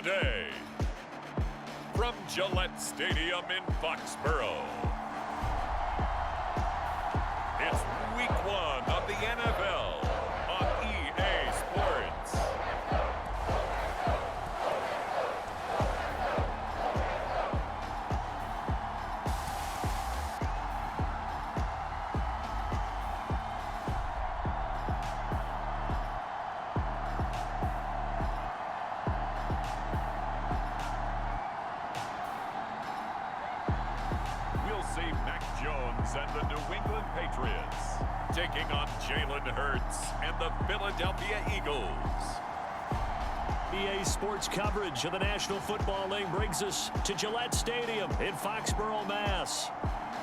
today. From Gillette Stadium in Foxborough, it's Week 1 of the NFL on EA Sports. And the New England Patriots taking on Jalen Hurts and the Philadelphia Eagles. EA Sports coverage of the National Football League brings us to Gillette Stadium in Foxborough, Mass.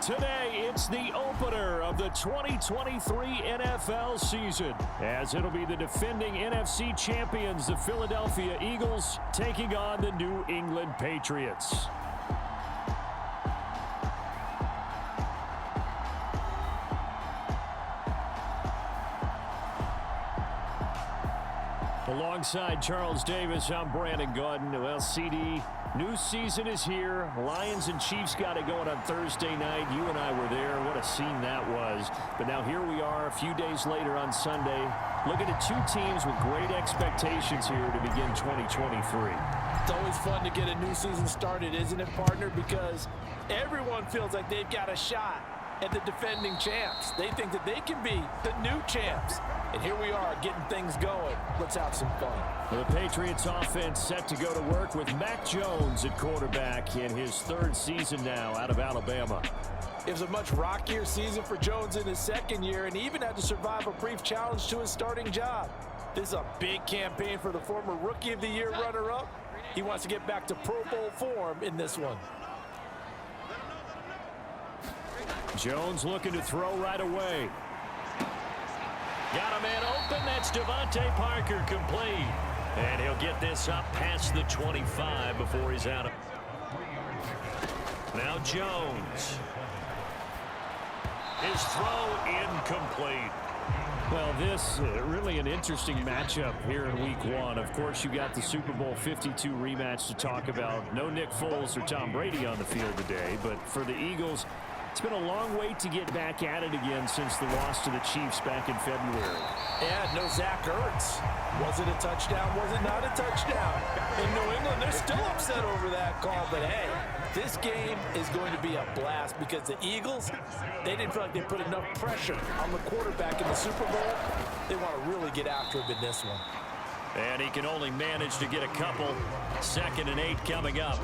Today, it's the opener of the 2023 NFL season, as it'll be the defending NFC champions, the Philadelphia Eagles, taking on the New England Patriots. Alongside Charles Davis, I'm Brandon Gordon. Well, CD, new season is here. Lions and Chiefs got it going on Thursday night. You and I were there. What a scene that was. But now here we are a few days later on Sunday, looking at two teams with great expectations here to begin 2023. It's always fun to get a new season started, isn't it, partner? Because everyone feels like they've got a shot at the defending champs. They think that they can be the new champs. And here we are getting things going. Let's have some fun. The Patriots offense set to go to work with Mac Jones at quarterback in his third season now out of Alabama. It was a much rockier season for Jones in his second year, and he even had to survive a brief challenge to his starting job. This is a big campaign for the former Rookie of the Year runner-up. He wants to get back to Pro Bowl form in this one. Jones looking to throw right away. Got a man open. That's Devontae Parker complete. And he'll get this up past the 25 before he's out. Now Jones. His throw incomplete. Well, this really an interesting matchup here in Week 1. Of course, you got the Super Bowl 52 rematch to talk about. No Nick Foles or Tom Brady on the field today, but for the Eagles, it's been a long wait to get back at it again since the loss to the Chiefs back in February. Yeah, no Zach Ertz. Was it a touchdown? Was it not a touchdown? In New England, they're still upset over that call. But, hey, this game is going to be a blast because the Eagles, they didn't feel like they put enough pressure on the quarterback in the Super Bowl. They want to really get after him in this one. And he can only manage to get a couple. 2nd and 8 coming up.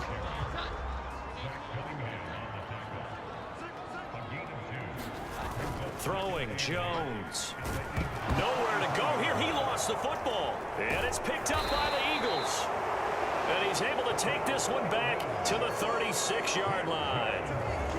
Throwing Jones. Nowhere to go here. He lost the football. And it's picked up by the Eagles. And he's able to take this one back to the 36-yard line.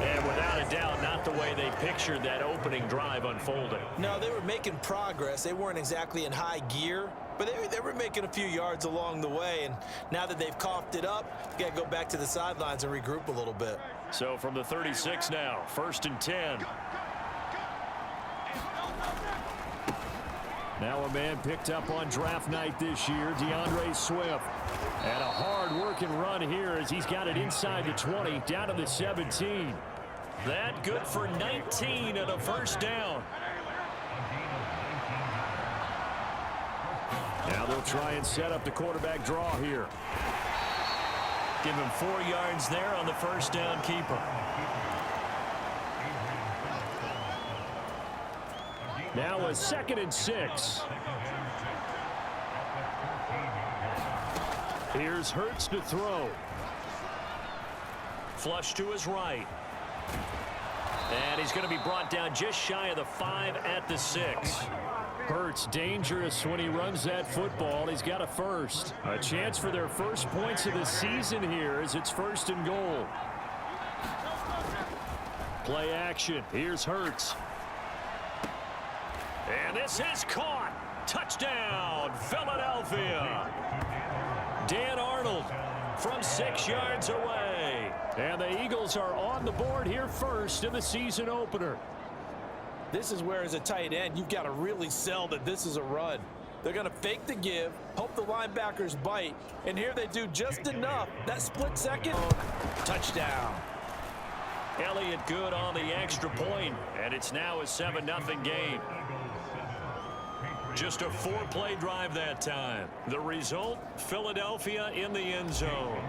And without a doubt, not the way they pictured that opening drive unfolding. No, they were making progress. They weren't exactly in high gear, but they were making a few yards along the way. And now that they've coughed it up, you got to go back to the sidelines and regroup a little bit. So from the 36 now, 1st and 10. Now a man picked up on draft night this year, DeAndre Swift. And a hard-working run here as he's got it inside the 20, down to the 17. That good for 19 and a first down. Now they'll try and set up the quarterback draw here. Give him 4 yards there on the first down keeper. Now a 2nd and 6. Here's Hurts to throw. Flush to his right. And he's going to be brought down just shy of the 5 at the 6. Hurts dangerous when he runs that football. He's got a first. A chance for their first points of the season here as it's 1st and goal. Play action. Here's Hurts. And this is caught. Touchdown, Philadelphia. Dan Arnold from 6 yards away. And the Eagles are on the board here first in the season opener. This is where, as a tight end, you've got to really sell that this is a run. They're going to fake the give, hope the linebackers bite, and here they do just enough. That split second, touchdown. Elliott good on the extra point, and it's now a 7-0 game. Just a 4-play drive that time. The result, Philadelphia in the end zone.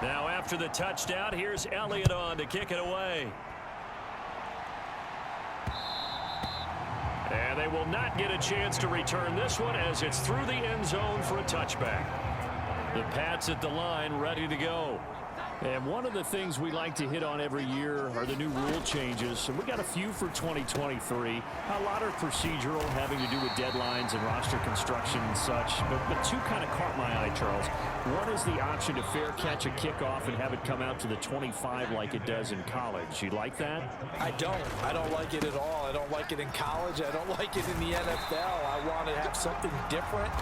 Now after the touchdown, here's Elliott on to kick it away. And they will not get a chance to return this one as it's through the end zone for a touchback. The Pats at the line ready to go. And one of the things we like to hit on every year are the new rule changes. And we got a few for 2023. A lot are procedural, having to do with deadlines and roster construction and such. But two kind of caught my eye, Charles. One is the option to fair catch a kickoff and have it come out to the 25 like it does in college. You like that? I don't. I don't like it at all. I don't like it in college. I don't like it in the NFL. I want to have something different.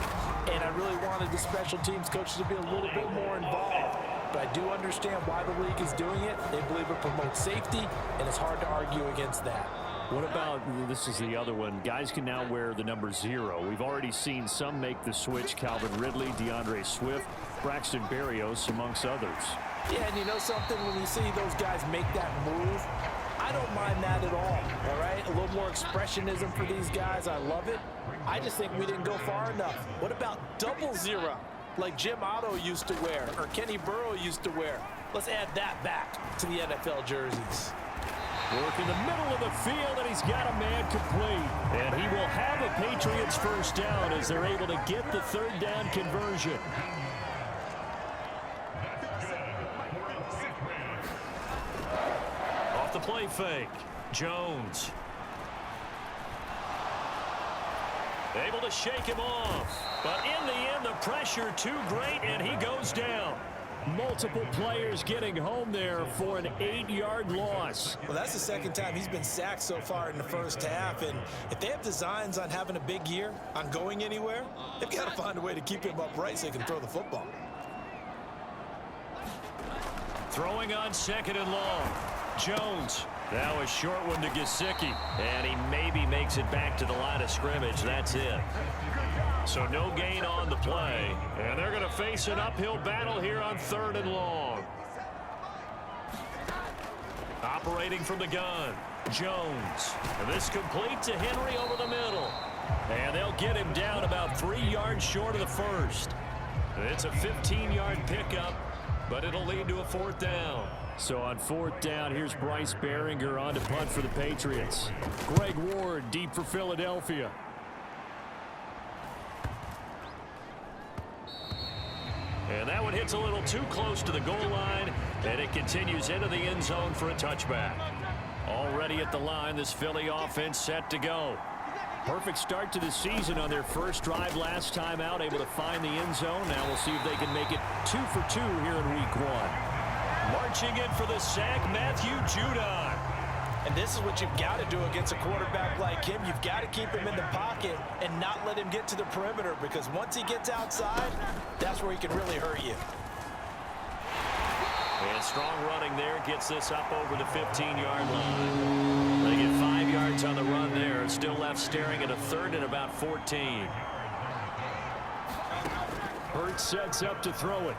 And I really wanted the special teams coaches to be a little bit more involved. But I do understand why the league is doing it. They believe it promotes safety, and it's hard to argue against that. What about, this is the other one, guys can now wear the number 0. We've already seen some make the switch, Calvin Ridley, DeAndre Swift, Braxton Berrios, amongst others. Yeah, and you know something, when you see those guys make that move, I don't mind that at all right? A little more expressionism for these guys. I love it. I just think we didn't go far enough. What about double 0? Like Jim Otto used to wear, or Kenny Burrow used to wear. Let's add that back to the NFL jerseys. Work in the middle of the field, and he's got a man complete. And he will have a Patriots first down as they're able to get the third down conversion. Off the play fake, Jones. Able to shake him off. But in the end, the pressure too great, and he goes down. Multiple players getting home there for an 8-yard loss. Well, that's the second time he's been sacked so far in the first half. And if they have designs on having a big year, on going anywhere, they've got to find a way to keep him upright so he can throw the football. Throwing on 2nd and long. Jones. Now a short one to Gesicki. And he maybe makes it back to the line of scrimmage. That's it. So no gain on the play. And they're going to face an uphill battle here on 3rd and long. Operating from the gun. Jones. And this complete to Henry over the middle. And they'll get him down about 3 yards short of the first. It's a 15-yard pickup, but it'll lead to a 4th down. So on 4th down, here's Bryce Behringer on to punt for the Patriots. Greg Ward deep for Philadelphia. And that one hits a little too close to the goal line, and it continues into the end zone for a touchback. Already at the line, this Philly offense set to go. Perfect start to the season on their first drive last time out, able to find the end zone. Now we'll see if they can make it 2 for 2 here in week 1. Marching in for the sack, Matthew Judon. And this is what you've got to do against a quarterback like him. You've got to keep him in the pocket and not let him get to the perimeter, because once he gets outside, that's where he can really hurt you. And strong running there gets this up over the 15-yard line. They get 5 yards on the run there. Still left staring at a 3rd and about 14. Hurts sets up to throw it.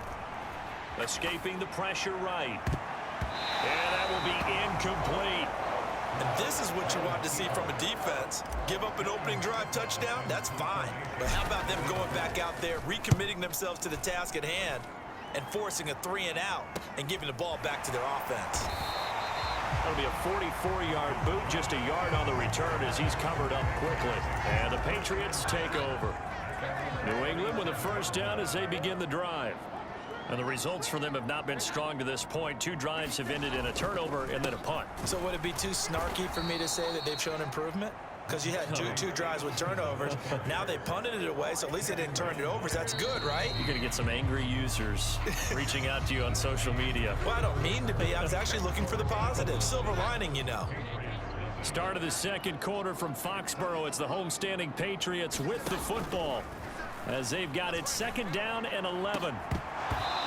Escaping the pressure right. And that will be incomplete. And this is what you want to see from a defense. Give up an opening drive touchdown, that's fine. But how about them going back out there, recommitting themselves to the task at hand, and forcing a 3-and-out and giving the ball back to their offense. That'll be a 44-yard boot, just a yard on the return as he's covered up quickly. And the Patriots take over. New England with a first down as they begin the drive. And the results for them have not been strong to this point. 2 drives have ended in a turnover and then a punt. So would it be too snarky for me to say that they've shown improvement? Because you had two drives with turnovers. Now they punted it away, so at least they didn't turn it over. So that's good, right? You're going to get some angry users reaching out to you on social media. Well, I don't mean to be. I was actually looking for the positive. Silver lining, you know. Start of the second quarter from Foxborough. It's the homestanding Patriots with the football as they've got it 2nd down and 11.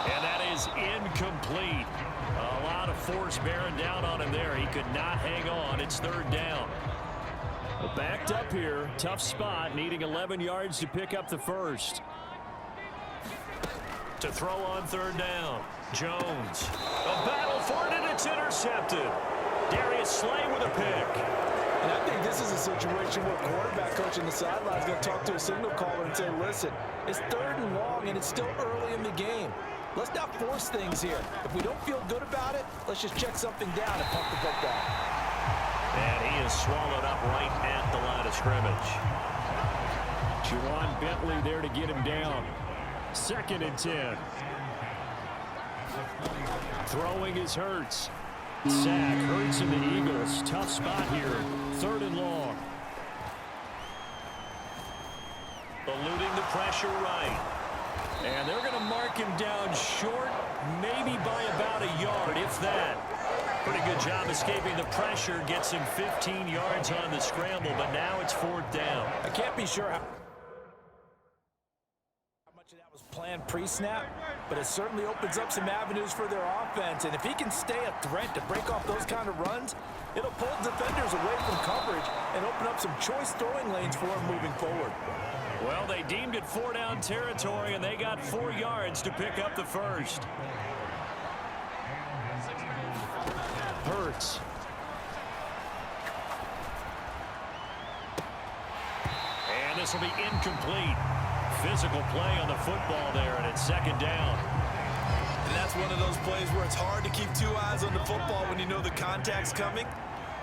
And that is incomplete. A lot of force bearing down on him there. He could not hang on. It's 3rd down. Well, backed up here. Tough spot, needing 11 yards to pick up the first. To throw on third down. Jones. A battle for it, and it's intercepted. Darius Slay with a pick. And I think this is a situation where quarterback coach on the sideline is going to talk to a signal caller and say, listen, it's 3rd and long, and it's still early in the game. Let's not force things here. If we don't feel good about it, let's just check something down and pump the football. And he is swallowed up right at the line of scrimmage. Juwan Bentley there to get him down. 2nd and 10. Throwing is Hurts. Sack. Hurts and the Eagles. Tough spot here. 3rd and long. Eluding the pressure right. And they're going to mark him down short, maybe by about a yard, if that. Pretty good job escaping the pressure. Gets him 15 yards on the scramble, but now it's 4th down. I can't be sure how much of that was planned pre-snap, but it certainly opens up some avenues for their offense. And if he can stay a threat to break off those kind of runs, it'll pull defenders away from coverage and open up some choice throwing lanes for him moving forward. Well, they deemed it 4-down territory, and they got 4 yards to pick up the first. Hurts. And this will be incomplete. Physical play on the football there, and it's 2nd down. And that's one of those plays where it's hard to keep 2 eyes on the football when you know the contact's coming,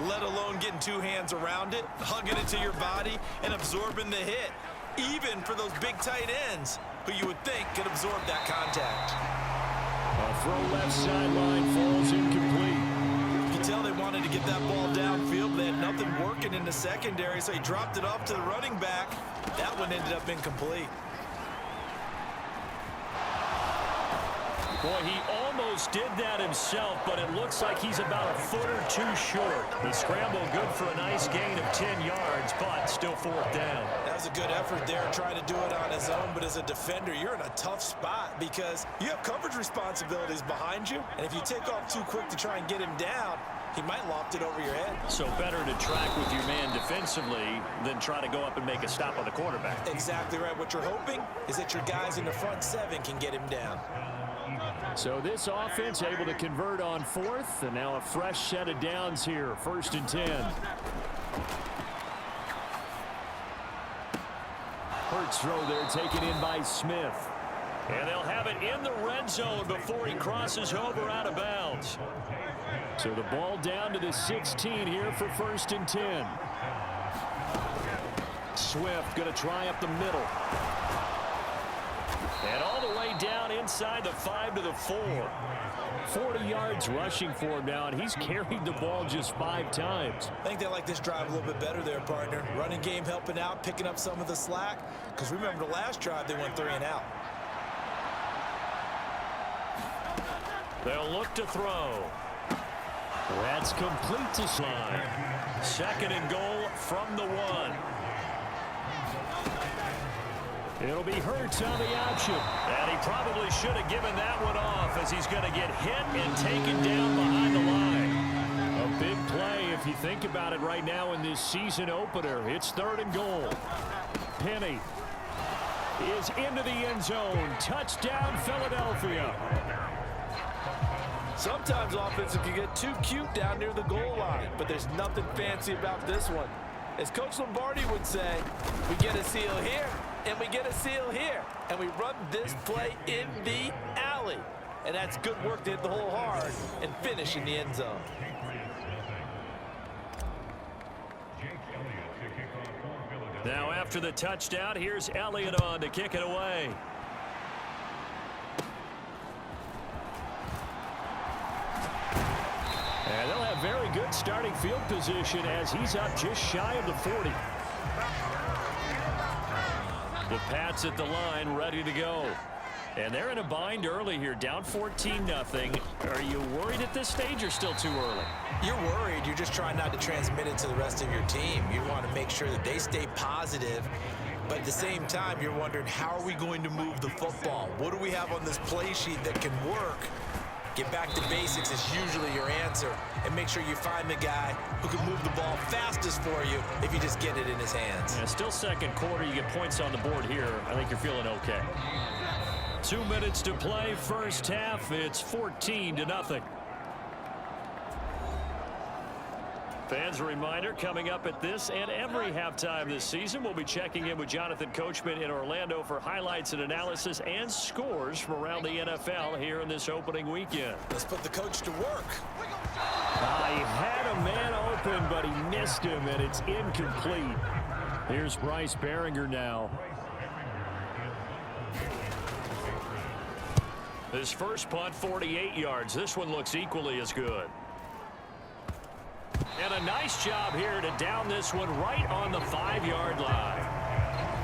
let alone getting 2 hands around it, hugging it to your body, and absorbing the hit. Even for those big tight ends who you would think could absorb that contact. A throw left sideline falls incomplete. You can tell they wanted to get that ball downfield, but they had nothing working in the secondary, so he dropped it off to the running back. That one ended up incomplete. Boy, he almost did that himself, but it looks like he's about a foot or 2 short. The scramble good for a nice gain of 10 yards, but still 4th down. That was a good effort there, trying to do it on his own, but as a defender, you're in a tough spot because you have coverage responsibilities behind you, and if you take off too quick to try and get him down, he might loft it over your head. So better to track with your man defensively than try to go up and make a stop on the quarterback. Exactly right. What you're hoping is that your guys in the front 7 can get him down. So this offense able to convert on 4th, and now a fresh set of downs here. 1st and 10. Hurts throw there taken in by Smith. And they'll have it in the red zone before he crosses over out of bounds. So the ball down to the 16 here for 1st and 10. Swift going to try up the middle. And all the way down inside the 5 to the 4. 40 yards rushing for him now, and he's carried the ball just 5 times. I think they like this drive a little bit better there, partner. Running game helping out, picking up some of the slack. Because remember the last drive, they went 3 and out. They'll look to throw. That's complete to Slime. 2nd and goal from the 1. It'll be Hurts on the option. And he probably should have given that one off as he's going to get hit and taken down behind the line. A big play if you think about it right now in this season opener. It's 3rd and goal. Penny is into the end zone. Touchdown, Philadelphia. Sometimes offensive can get too cute down near the goal line, but there's nothing fancy about this one. As Coach Lombardi would say, we get a seal here, and we get a seal here, and we run this play in the alley. And that's good work to hit the hole hard and finish in the end zone. Now after the touchdown, here's Elliott on to kick it away. And they'll have very good starting field position as he's up just shy of the 40. The Pats at the line ready to go. And they're in a bind early here, down 14-0. Are you worried at this stage or still too early? You're worried. You're just trying not to transmit it to the rest of your team. You want to make sure that they stay positive. But at the same time, you're wondering, how are we going to move the football? What do we have on this play sheet that can work? Get back to basics is usually your answer, and make sure you find the guy who can move the ball fastest for you if you just get it in his hands. Yeah, still second quarter. You get points on the board here. I think you're feeling okay. 2 minutes to play, first half. It's 14-0. Fans, a reminder, coming up at this and every halftime this season, we'll be checking in with Jonathan Coachman in Orlando for highlights and analysis and scores from around the NFL here in this opening weekend. Let's put the coach to work. He had a man open, but he missed him, and it's incomplete. Here's Bryce Behringer now. His first punt, 48 yards. This one looks equally as good. And a nice job here to down this one right on the 5-yard line.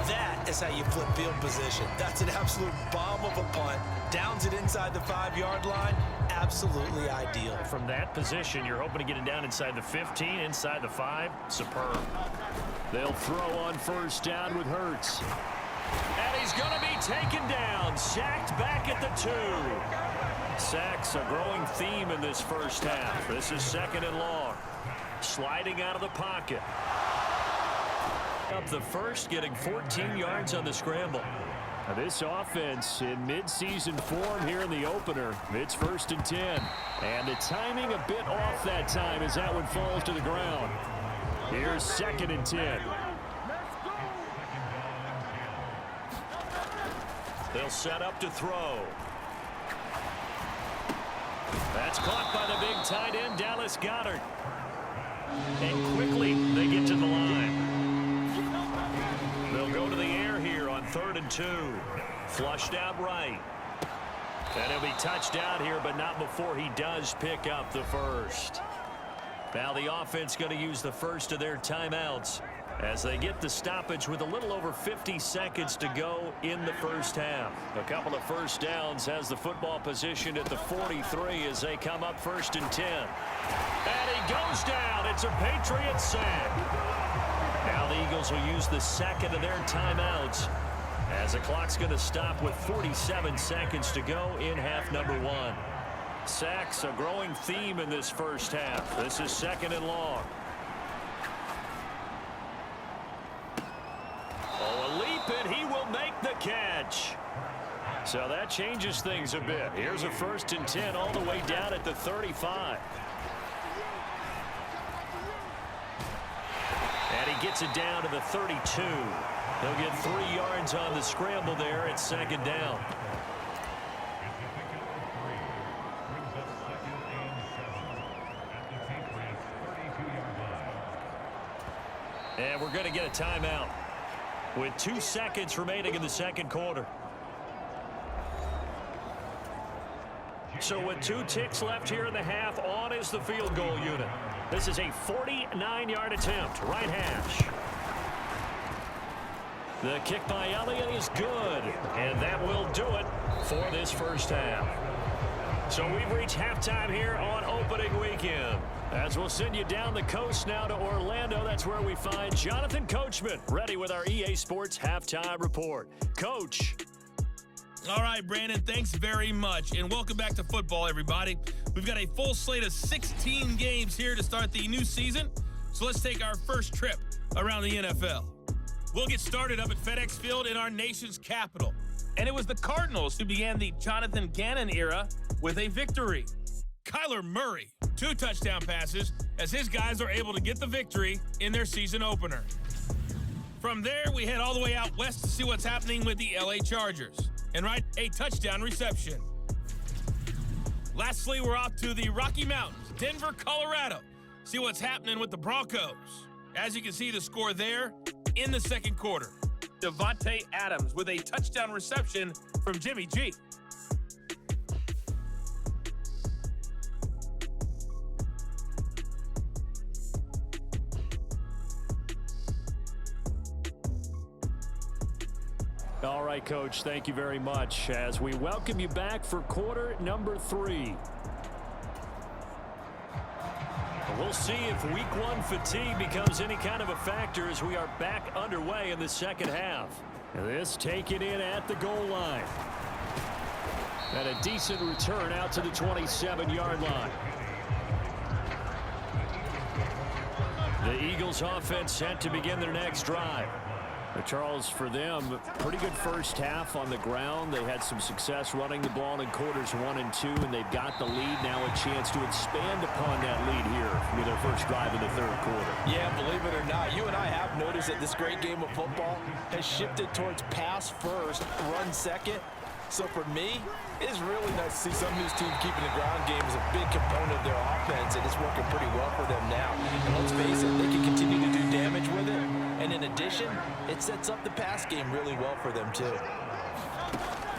That is how you flip field position. That's an absolute bomb of a punt. Downs it inside the 5-yard line. Absolutely ideal. From that position, you're hoping to get it down inside the 15, inside the 5. Superb. They'll throw on first down with Hurts. And he's going to be taken down. Sacked back at the 2. Sacks a growing theme in this first half. This is second and long. Sliding out of the pocket. Up the first, getting 14 yards on the scramble. Now this offense in mid-season form here in the opener. It's first and 10. And the timing a bit off that time as that one falls to the ground. Here's second and 10. They'll set up to throw. That's caught by the big tight end, Dallas Goedert. And quickly, they get to the line. They'll go to the air here on 3rd and 2. Flushed out right. And he'll be touched out here, but not before he does pick up the first. Now the offense going to use the first of their timeouts as they get the stoppage with a little over 50 seconds to go in the first half. A couple of first downs has the football position at the 43 as they come up 1st and 10. And he goes down. It's a Patriots sack. Now the Eagles will use the second of their timeouts as the clock's going to stop with 47 seconds to go in half number 1. Sacks a growing theme in this first half. This is second and long. Oh, a leap, and he will make the catch. So that changes things a bit. Here's a 1st and 10 all the way down at the 35. And he gets it down to the 32. He'll get 3 yards on the scramble there at second down. And we're going to get a timeout with 2 seconds remaining in the second quarter. So with 2 ticks left here in the half, on is the field goal unit. This is a 49-yard attempt, right hash. The kick by Elliott is good, and that will do it for this first half. So we've reached halftime here on opening weekend. As we'll send you down the coast now to Orlando, that's where we find Jonathan Coachman, ready with our EA Sports Halftime Report. Coach. All right, Brandon, thanks very much. And welcome back to football, everybody. We've got a full slate of 16 games here to start the new season. So let's take our first trip around the NFL. We'll get started up at FedEx Field in our nation's capital. And it was the Cardinals who began the Jonathan Gannon era with a victory. Kyler Murray, 2 touchdown passes as his guys are able to get the victory in their season opener. From there, we head all the way out west to see what's happening with the LA Chargers. And right, a touchdown reception. Lastly, we're off to the Rocky Mountains, Denver, Colorado. See what's happening with the Broncos. As you can see, the score there in the second quarter. Devontae Adams with a touchdown reception from Jimmy G. All right, Coach, thank you very much as we welcome you back for quarter number 3. We'll see if week 1 fatigue becomes any kind of a factor as we are back underway in the second half. This taken in at the goal line. And a decent return out to the 27-yard line. The Eagles offense set to begin their next drive. Charles, for them, pretty good first half on the ground. They had some success running the ball in quarters 1 and 2, and they've got the lead. Now a chance to expand upon that lead here with their first drive in the third quarter. Yeah, believe it or not, you and I have noticed that this great game of football has shifted towards pass first, run second. So for me, it's really nice to see some of these teams keeping the ground game as a big component of their offense, and it's working pretty well for them now. And let's face it, they can continue to do damage with it. And in addition, it sets up the pass game really well for them, too.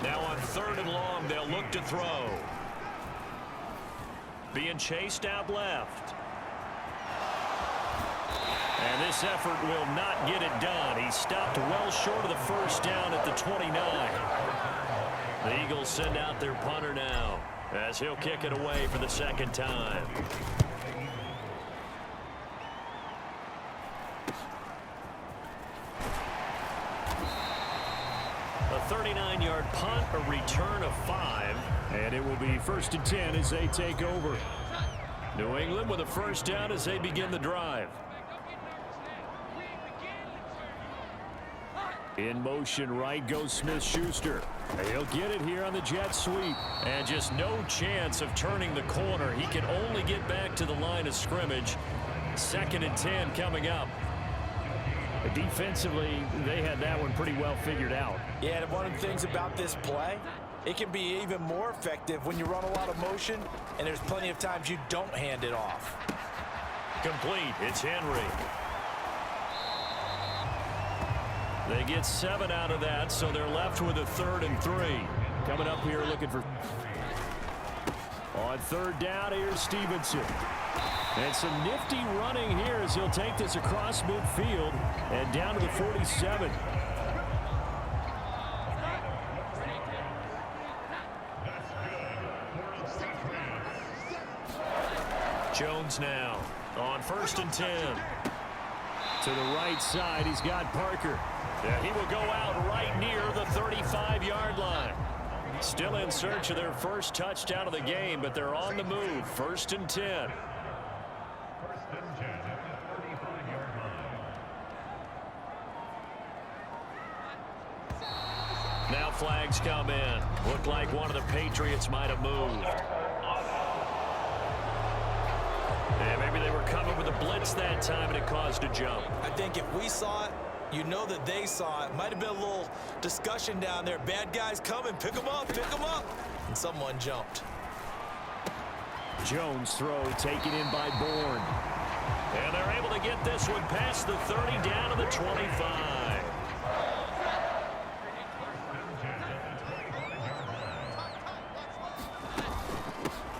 Now on 3rd and long, they'll look to throw. Being chased out left. And this effort will not get it done. He stopped well short of the first down at the 29. The Eagles send out their punter now as he'll kick it away for the second time. A 39-yard punt, a return of 5, and it will be 1st and 10 as they take over. New England with a first down as they begin the drive. In motion right goes Smith-Schuster. He'll get it here on the jet sweep. And just no chance of turning the corner. He can only get back to the line of scrimmage. 2nd and 10 coming up. Defensively, they had that one pretty well figured out. Yeah, and one of the things about this play, it can be even more effective when you run a lot of motion, and there's plenty of times you don't hand it off. Complete. It's Henry. They get 7 out of that, so they're left with a 3rd and 3. Coming up here looking for... On 3rd down, here's Stevenson. And some nifty running here as he'll take this across midfield and down to the 47. Jones now on 1st and 10. To the right side, he's got Parker. Yeah, he will go out right near the 35-yard line. Still in search of their first touchdown of the game, but they're on the move. 1st and 10. Now flags come in. Looked like one of the Patriots might have moved. Yeah, maybe they were coming with a blitz that time and it caused a jump. I think if we saw it, you know that they saw it. Might have been a little discussion down there. Bad guys coming. Pick them up. Pick them up. And someone jumped. Jones throw taken in by Bourne. And they're able to get this one past the 30 down to the 25.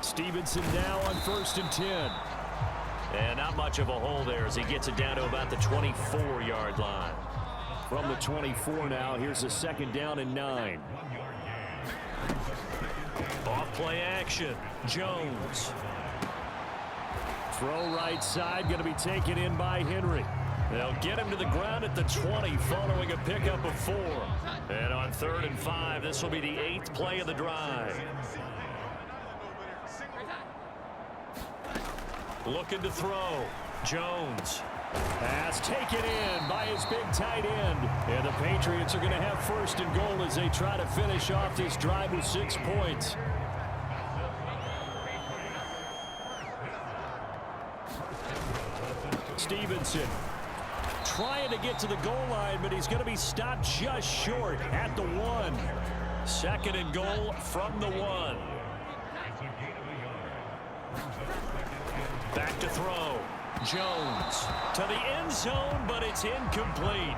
Stevenson now on 1st and 10. And not much of a hole there as he gets it down to about the 24-yard line. From the 24 now, here's a 2nd down and 9. Off play action. Jones. Throw right side, going to be taken in by Henry. They'll get him to the ground at the 20 following a pickup of 4. And on 3rd and 5, this will be the 8th play of the drive. Looking to throw. Jones. Pass taken in by his big tight end. And the Patriots are going to have 1st and goal as they try to finish off this drive with 6 points. Stevenson trying to get to the goal line, but he's going to be stopped just short at the 1. 2nd and goal from the 1. Back to throw. Jones to the end zone, but it's incomplete.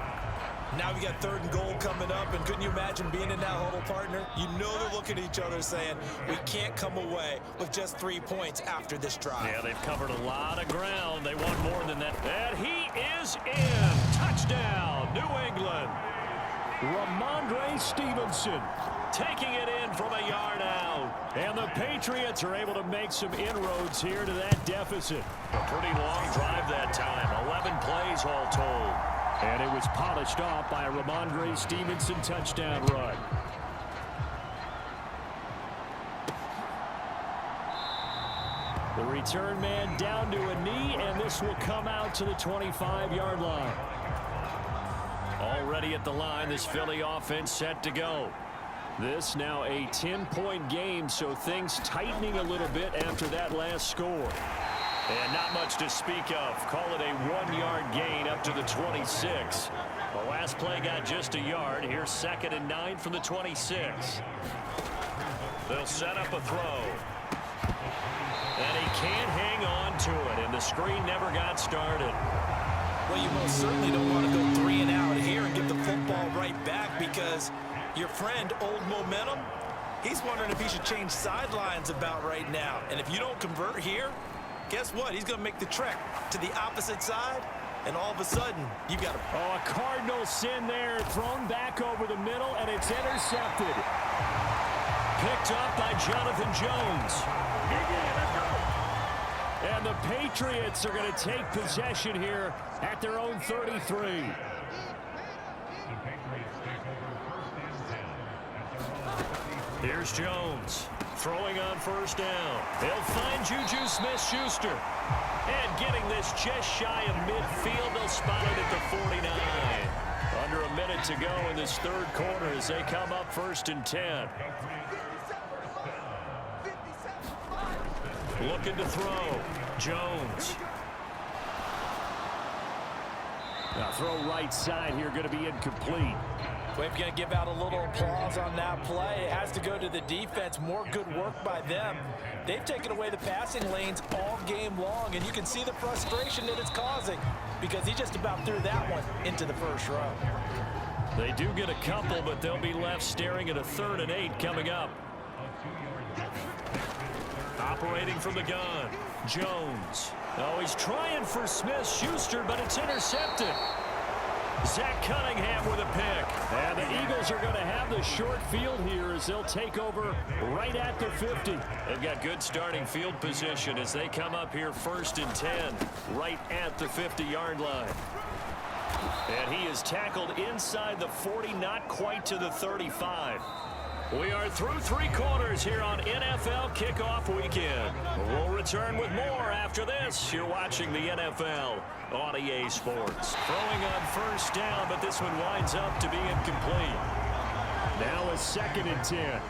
Now we got 3rd and goal coming up, and couldn't you imagine being in that huddle, partner? You know they're looking at each other saying, we can't come away with just 3 points after this drive. Yeah, they've covered a lot of ground. They want more than that. And he is in. Touchdown, New England. Ramondre Stevenson taking it in from a yard out. And the Patriots are able to make some inroads here to that deficit. A pretty long drive that time. 11 plays all told. And it was polished off by a Ramondre Stevenson touchdown run. The return man down to a knee, and this will come out to the 25-yard line. Already at the line, this Philly offense set to go. This now a 10-point game, so things tightening a little bit after that last score. And not much to speak of. Call it a 1-yard gain up to the 26. The last play got just a yard. Here's 2nd and 9 from the 26. They'll set up a throw. And he can't hang on to it, and the screen never got started. Well, you most certainly don't want to go 3 and out here and get the football right back, because your friend, Old Momentum, he's wondering if he should change sidelines about right now. And if you don't convert here, guess what? He's going to make the trek to the opposite side, and all of a sudden, you've got a cardinal sin there, thrown back over the middle, and it's intercepted. Picked up by Jonathan Jones. And the Patriots are going to take possession here at their own 33. Here's Jones throwing on 1st down. He'll find Juju Smith-Schuster. And getting this just shy of midfield, they'll spot it at the 49. Under a minute to go in this 3rd quarter as they come up 1st and 10. Looking to throw. Jones. Now throw right side here, going to be incomplete. We're going to give out a little applause on that play. It has to go to the defense. More good work by them. They've taken away the passing lanes all game long, and you can see the frustration that it's causing, because he just about threw that one into the 1st row. They do get a couple, but they'll be left staring at a 3rd and 8 coming up. Operating from the gun, Jones. Oh, he's trying for Smith-Schuster, but it's intercepted. Zach Cunningham with a pick. And the Eagles are going to have the short field here as they'll take over right at the 50. They've got good starting field position as they come up here 1st and 10, right at the 50-yard line. And he is tackled inside the 40, not quite to the 35. We are through 3 quarters here on NFL Kickoff Weekend. We'll return with more after this. You're watching the NFL on EA Sports. Throwing on 1st down, but this one winds up to be incomplete. Now a 2nd and 10.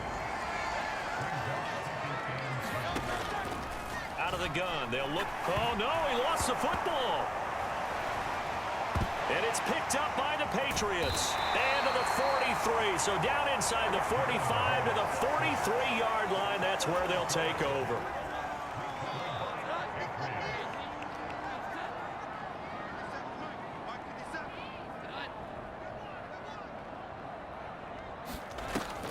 Out of the gun, they'll look. Oh, no, he lost the football. And it's picked up by the Patriots. And to the 43. So down inside the 45 to the 43-yard line. That's where they'll take over.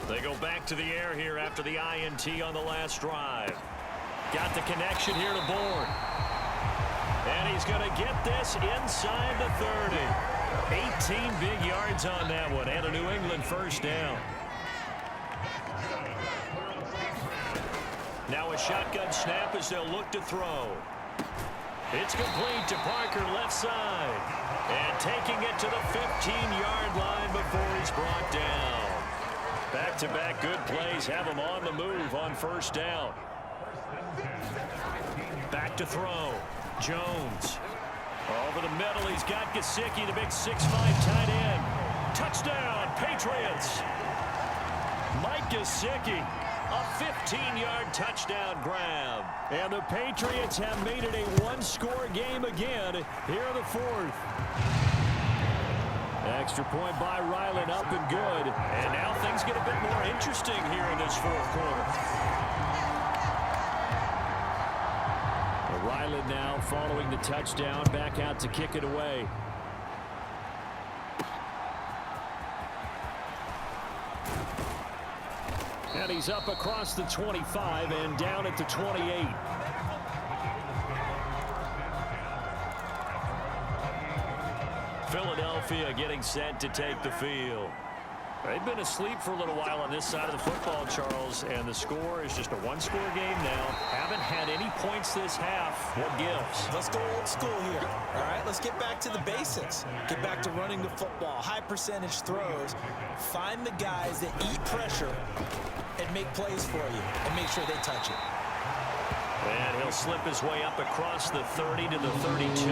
They go back to the air here after the INT on the last drive. Got the connection here to Bourne. And he's going to get this inside the 30. 18 big yards on that one, and a New England 1st down. Now a shotgun snap as they'll look to throw. It's complete to Parker left side. And taking it to the 15-yard line before he's brought down. Back-to-back good plays have him on the move on 1st down. Back to throw. Jones. Over the middle, he's got Gesicki, the big 6'5" tight end. Touchdown, Patriots. Mike Gesicki, a 15-yard touchdown grab. And the Patriots have made it a 1-score game again here in the 4th. Extra point by Ryland, up and good. And now things get a bit more interesting here in this 4th quarter. Ryland now following the touchdown, back out to kick it away. And he's up across the 25 and down at the 28. Philadelphia getting set to take the field. They've been asleep for a little while on this side of the football, Charles, and the score is just a 1-score game now. Haven't had any points this half. What gives? Let's go old school here. All right, let's get back to the basics. Get back to running the football, high percentage throws. Find the guys that eat pressure and make plays for you and make sure they touch it. And he'll slip his way up across the 30 to the 32.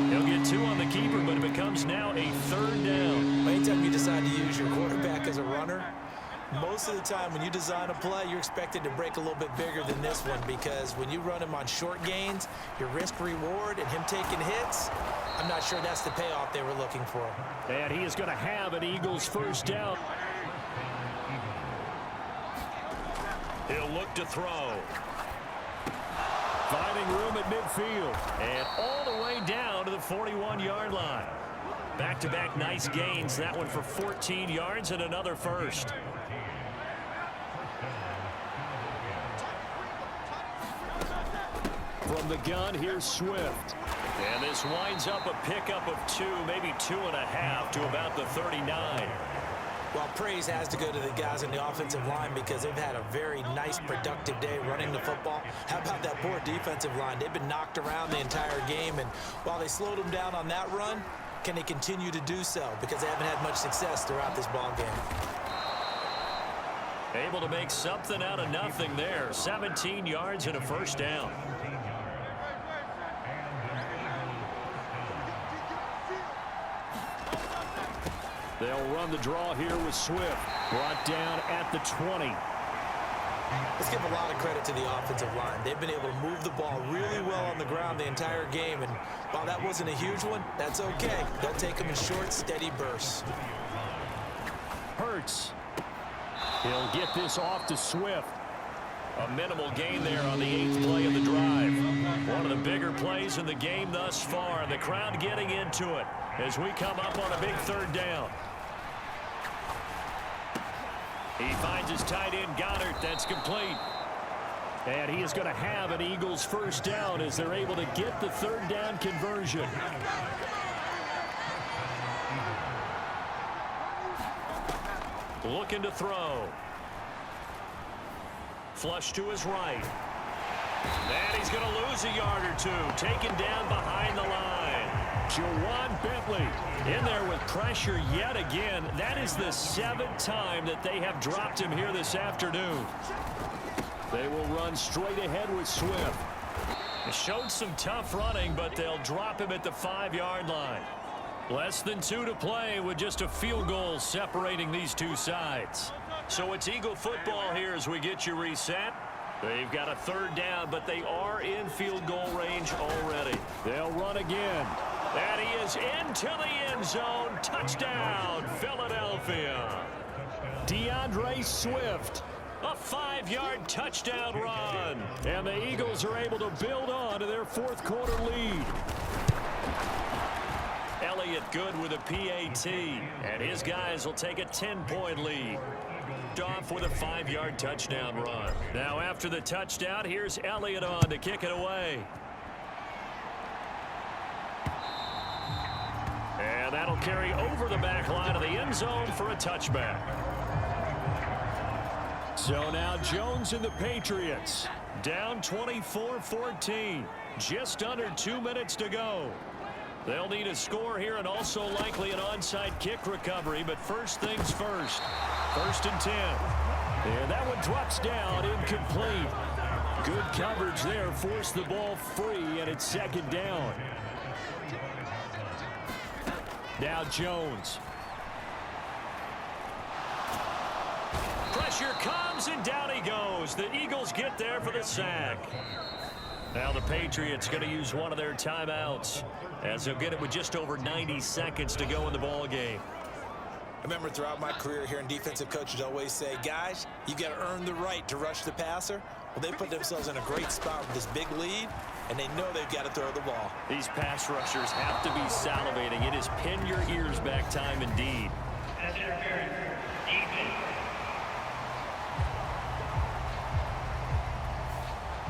He'll get 2 on the keeper, but it becomes now a 3rd down. Anytime you decide to use your quarterback as a runner, most of the time when you design a play, you're expected to break a little bit bigger than this one, because when you run him on short gains, your risk-reward and him taking hits, I'm not sure that's the payoff they were looking for. And he is going to have an Eagles 1st down. He'll look to throw. Finding room at midfield. And all the way down to the 41-yard line. Back-to-back nice gains. That one for 14 yards and another 1st. From the gun, here's Swift. And this winds up a pickup of 2, maybe 2.5 to about the 39. Well, praise has to go to the guys in the offensive line, because they've had a very nice, productive day running the football. How about that poor defensive line? They've been knocked around the entire game, and while they slowed them down on that run, can they continue to do so? Because they haven't had much success throughout this ball game. Able to make something out of nothing there. 17 yards and a 1st down. They'll run the draw here with Swift. Brought down at the 20. Let's give a lot of credit to the offensive line. They've been able to move the ball really well on the ground the entire game, and while that wasn't a huge one, that's okay. They'll take them in short, steady bursts. Hurts. He'll get this off to Swift. A minimal gain there on the 8th play of the drive. One of the bigger plays in the game thus far, and the crowd getting into it as we come up on a big 3rd down. He finds his tight end, Goddard. That's complete. And he is going to have an Eagles 1st down as they're able to get the 3rd down conversion. Looking to throw. Flush to his right. And he's going to lose a yard or 2. Taken down behind the line. Jawan Bentley in there with pressure yet again. That is the 7th time that they have dropped him here this afternoon. They will run straight ahead with Swift. Showed some tough running, but they'll drop him at the 5-yard line. Less than 2 to play with just a field goal separating these two sides. So it's Eagle football here as we get you reset. They've got a 3rd down, but they are in field goal range already. They'll run again. And he is into the end zone. Touchdown, Philadelphia. DeAndre Swift. A 5-yard touchdown run. And the Eagles are able to build on to their 4th quarter lead. Elliott good with a PAT. And his guys will take a 10-point lead. Off with a 5-yard touchdown run. Now after the touchdown, here's Elliott on to kick it away. And that'll carry over the back line of the end zone for a touchback. So now Jones and the Patriots down 24-14. Just under 2 minutes to go. They'll need a score here and also likely an onside kick recovery, but first things first. 1st and 10. And that one drops down, incomplete. Good coverage there, forced the ball free, and it's 2nd down. Now Jones. Pressure comes, and down he goes. The Eagles get there for the sack. Now the Patriots going to use one of their timeouts, as they'll get it with just over 90 seconds to go in the ball game. I remember throughout my career hearing defensive coaches always say, guys, you got to earn the right to rush the passer. Well, they put themselves in a great spot with this big lead, and they know they've got to throw the ball. These pass rushers have to be salivating. It is pin your ears back time indeed.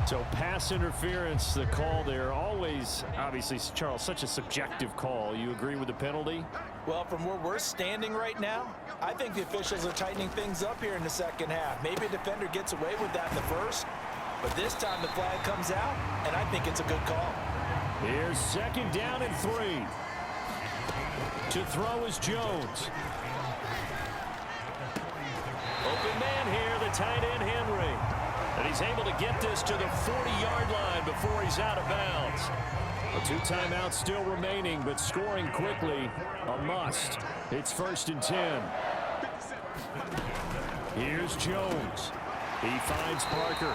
So pass interference, the call there. Always, obviously, Charles, such a subjective call. You agree with the penalty? Well, from where we're standing right now, I think the officials are tightening things up here in the 2nd half. Maybe a defender gets away with that in the 1st, but this time the flag comes out, and I think it's a good call. Here's 2nd down and 3. To throw is Jones. Open man here, the tight end Henry. And he's able to get this to the 40-yard line before he's out of bounds. The 2 timeouts still remaining, but scoring quickly, a must. It's 1st and 10. Here's Jones. He finds Parker.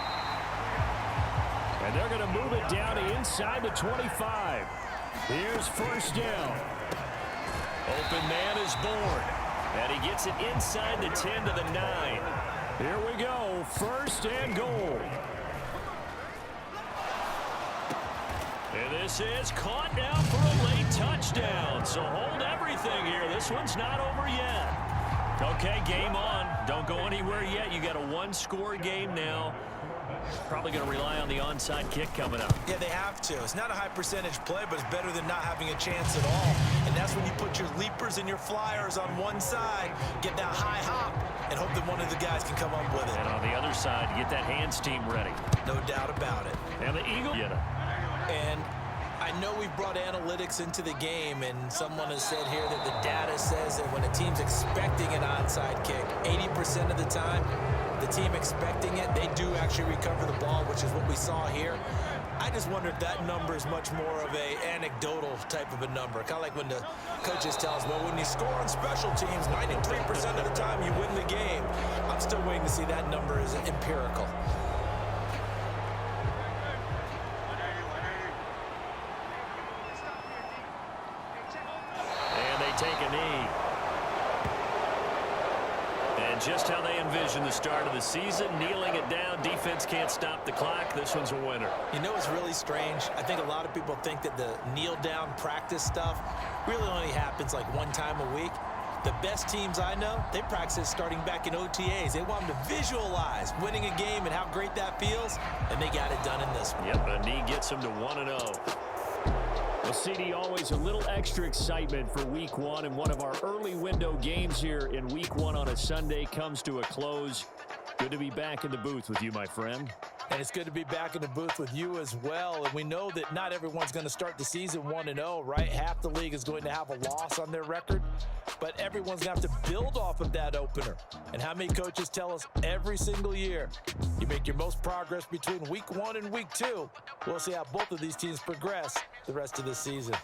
And they're going to move it down to inside the 25. Here's 1st down. Open man is born. And he gets it inside the 10 to the 9. Here we go, 1st and goal. And this is caught now for a late touchdown. So hold everything here. This one's not over yet. Okay, game on. Don't go anywhere yet. You got a 1-score game now. Probably going to rely on the onside kick coming up. Yeah, they have to. It's not a high percentage play, but it's better than not having a chance at all. And that's when you put your leapers and your flyers on one side, get that high hop, and hope that one of the guys can come up with it. And on the other side, get that hands team ready. No doubt about it. And the Eagles get it. And I know we've brought analytics into the game, and someone has said here that the data says that when a team's expecting an onside kick, 80% of the time, the team expecting it, they do actually recover the ball, which is what we saw here. I just wonder if that number is much more of a anecdotal type of a number. Kind of like when the coaches tell us, well, when you score on special teams, 93% of the time you win the game. I'm still waiting to see that number is empirical. And they take a knee. And just how they envision the start of the season, kneeling it down, defense can't stop the clock. This one's a winner. You know what's really strange? I think a lot of people think that the kneel-down practice stuff really only happens like 1 time a week. The best teams I know, they practice starting back in OTAs. They want them to visualize winning a game and how great that feels, and they got it done in this one. Yep, a knee gets them to 1-0. Well, CD, always a little extra excitement for Week 1, and one of our early window games here in Week 1 on a Sunday comes to a close. Good to be back in the booth with you, my friend. And it's good to be back in the booth with you as well. And we know that not everyone's going to start the season 1-0, right? Half the league is going to have a loss on their record, but everyone's going to have to build off of that opener. And how many coaches tell us every single year, you make your most progress between Week 1 and Week 2. We'll see how both of these teams progress the rest of the season.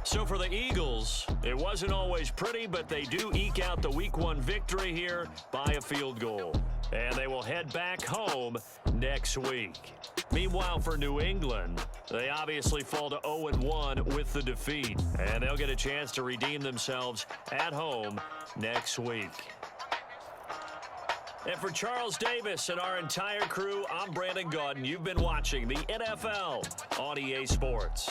So for the Eagles, it wasn't always pretty, but they do eke out the Week 1 victory here by a field goal. And they will head back home next week. Meanwhile, for New England, they obviously fall to 0-1 with the defeat. And they'll get a chance to redeem themselves at home next week. And for Charles Davis and our entire crew, I'm Brandon Gaudin. You've been watching the NFL on EA Sports.